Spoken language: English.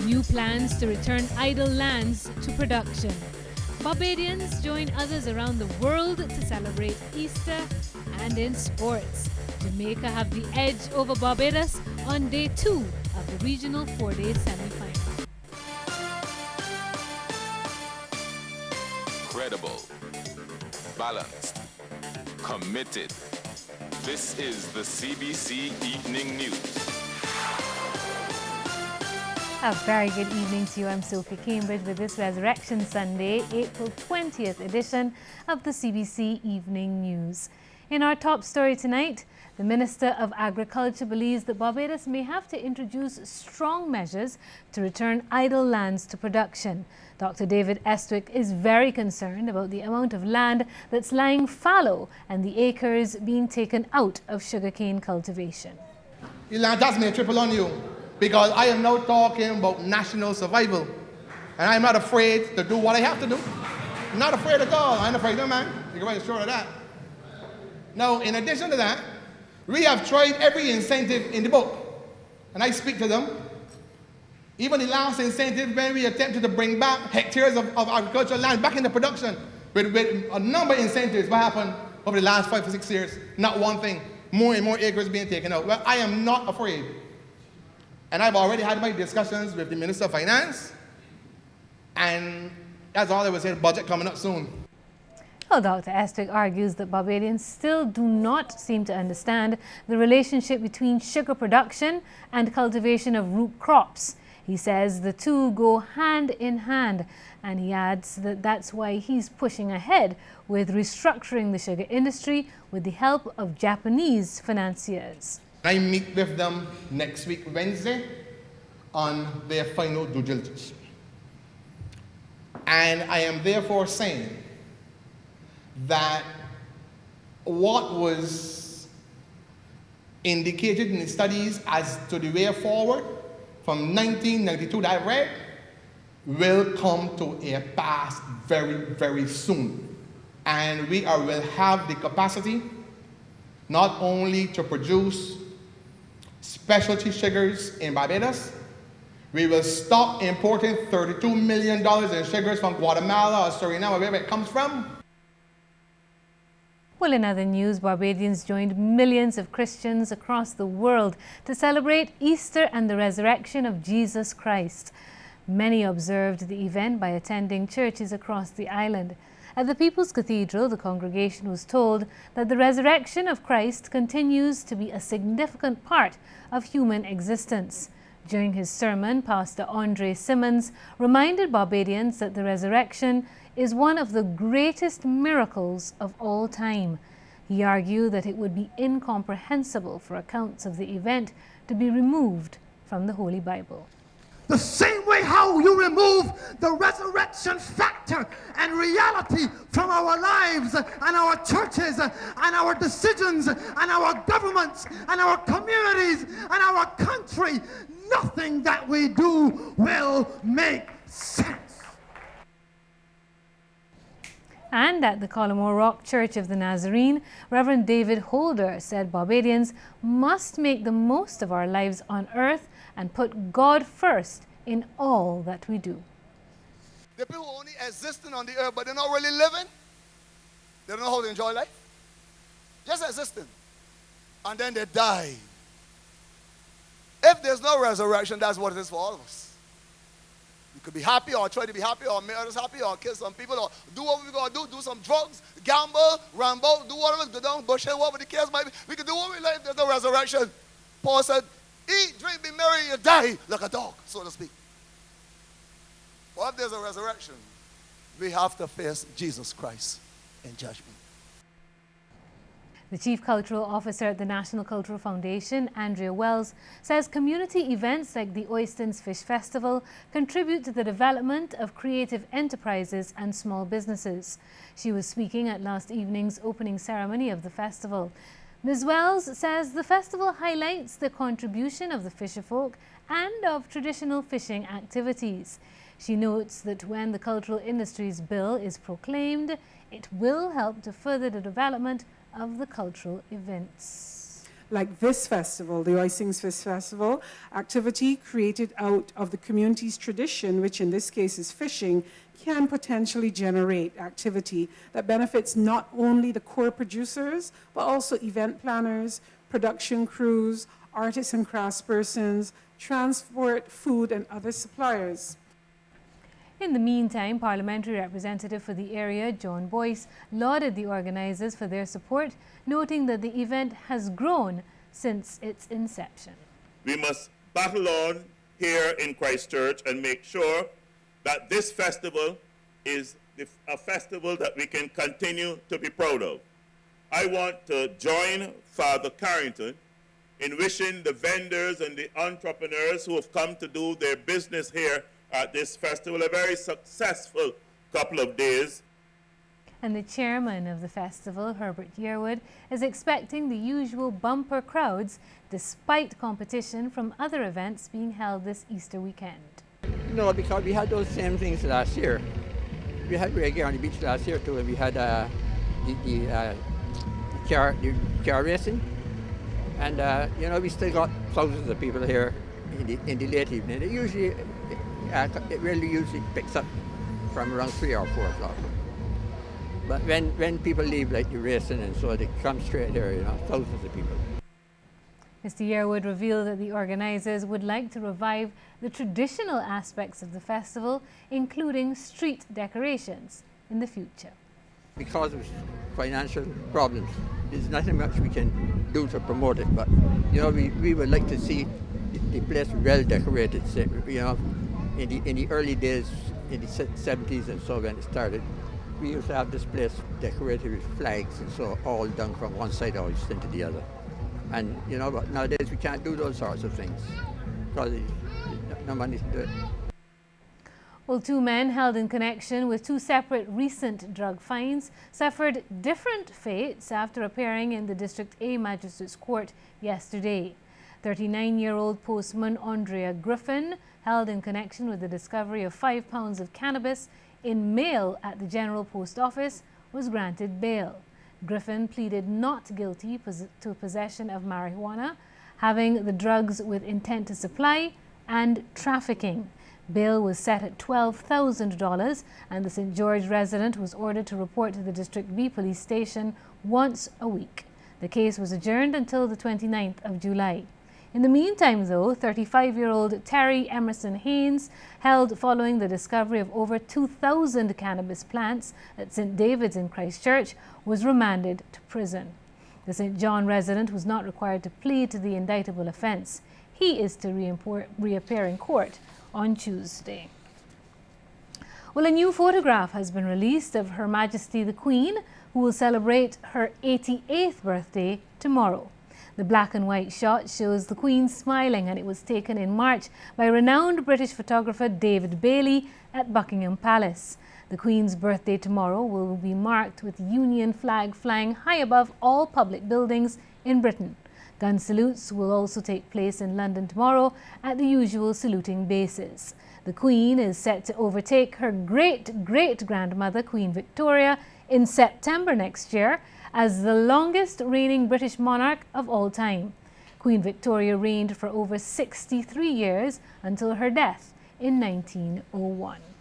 New plans to return idle lands to production. Barbadians join others around the world to celebrate Easter. And in sports, Jamaica have the edge over Barbados on day 2 of the regional 4-day semi-final. Credible, balanced, committed. This is the CBC Evening News. A very good evening to you. I'm Sophie Cambridge with this Resurrection Sunday, April 20th edition of the CBC Evening News. In our top story tonight, the Minister of Agriculture believes that Barbados may have to introduce strong measures to return idle lands to production. Dr. David Estwick is very concerned about the amount of land that's lying fallow and the acres being taken out of sugarcane cultivation. The land has me triple on you, because I am now talking about national survival. And I'm not afraid to do what I have to do. I'm not afraid at all. I'm not afraid, no man. You can rest assured of that. Now, in addition to that, we have tried every incentive in the book. And I speak to them. Even the last incentive when we attempted to bring back hectares of agricultural land back into production with a number of incentives. What happened over the last 5 or 6 years? Not one thing. More and more acres being taken out. Well, I am not afraid. And I've already had my discussions with the Minister of Finance. And that's all I would say, the budget coming up soon. Well, Dr. Estwick argues that Barbadians still do not seem to understand the relationship between sugar production and cultivation of root crops. He says the two go hand in hand, and he adds that that's why he's pushing ahead with restructuring the sugar industry with the help of Japanese financiers. I meet with them next week, Wednesday, on their final due diligence. And I am therefore saying that what was indicated in the studies as to the way forward from 1992 that I read will come to a pass very, very soon. And we will have the capacity not only to produce specialty sugars in Barbados. We will stop importing $32 million in sugars from Guatemala or Suriname, wherever it comes from. Well, in other news, Barbadians joined millions of Christians across the world to celebrate Easter and the resurrection of Jesus Christ. Many observed the event by attending churches across the island. At the People's Cathedral, the congregation was told that the resurrection of Christ continues to be a significant part of human existence. During his sermon, Pastor Andre Simmons reminded Barbadians that the resurrection is one of the greatest miracles of all time. He argued that it would be incomprehensible for accounts of the event to be removed from the Holy Bible. The same way how you remove the resurrection factor and reality from our lives and our churches and our decisions and our governments and our communities and our country, nothing that we do will make sense. And at the Collimore Rock Church of the Nazarene, Reverend David Holder said Barbadians must make the most of our lives on earth and put God first in all that we do. The people only existing on the earth, but they're not really living. They don't know how to enjoy life. Just existing. And then they die. If there's no resurrection, that's what it is for all of us. You could be happy or try to be happy or make others happy or kill some people or do what we're going to do some drugs, gamble, ramble, do whatever, go down, bush, whatever the case might be. We can do what we like if there's no resurrection. Paul said, eat, drink, be merry, you die like a dog, so to speak. But if there's a resurrection, we have to face Jesus Christ in judgment. The Chief Cultural Officer at the National Cultural Foundation, Andrea Wells, says community events like the Oystons Fish Festival contribute to the development of creative enterprises and small businesses. She was speaking at last evening's opening ceremony of the festival. Ms. Wells says the festival highlights the contribution of the fisherfolk and of traditional fishing activities. She notes that when the Cultural Industries Bill is proclaimed, it will help to further the development of the cultural events. like this festival, the Oisings Festival, activity created out of the community's tradition, which in this case is fishing, can potentially generate activity that benefits not only the core producers, but also event planners, production crews, artists and craftspersons, transport, food, and other suppliers. In the meantime, Parliamentary Representative for the area, John Boyce, lauded the organisers for their support, noting that the event has grown since its inception. We must battle on here in Christchurch and make sure that this festival is a festival that we can continue to be proud of. I want to join Father Carrington in wishing the vendors and the entrepreneurs who have come to do their business here at this festival a very successful couple of days. And the chairman of the festival, Herbert Yearwood, is expecting the usual bumper crowds despite competition from other events being held this Easter weekend. No, because we had those same things last year. We had reggae on the beach last year too, and we had the car racing. And you know, we still got thousands of people here in the late evening. It really usually picks up from around 3 or 4 o'clock. But when people leave, like the racing and so, they come straight here, you know, thousands of people. Mr. Yearwood revealed that the organisers would like to revive the traditional aspects of the festival, including street decorations, in the future. Because of financial problems, there's nothing much we can do to promote it, but you know, we would like to see the place well decorated. You know, in the early days, in the 70s and so when it started, we used to have this place decorated with flags and so, all done from one side of the into the other. And you know, but nowadays we can't do those sorts of things because no money to do it. Well, 2 men held in connection with 2 separate recent drug fines suffered different fates after appearing in the District A Magistrates Court yesterday. 39-year-old postman Andrea Griffin, held in connection with the discovery of 5 pounds of cannabis in mail at the General Post Office, was granted bail. Griffin pleaded not guilty to possession of marijuana, having the drugs with intent to supply, and trafficking. Bail was set at $12,000 and the St. George resident was ordered to report to the District B police station once a week. The case was adjourned until the 29th of July. In the meantime, though, 35-year-old Terry Emerson Haynes, held following the discovery of over 2,000 cannabis plants at St. David's in Christchurch, was remanded to prison. The St. John resident was not required to plead to the indictable offence. He is to reappear in court on Tuesday. Well, a new photograph has been released of Her Majesty the Queen, who will celebrate her 88th birthday tomorrow. The black and white shot shows the Queen smiling, and it was taken in March by renowned British photographer David Bailey at Buckingham Palace. The Queen's birthday tomorrow will be marked with Union flag flying high above all public buildings in Britain. Gun salutes will also take place in London tomorrow at the usual saluting bases. The Queen is set to overtake her great-great-grandmother, Queen Victoria, in September next year as the longest reigning British monarch of all time. Queen Victoria reigned for over 63 years until her death in 1901.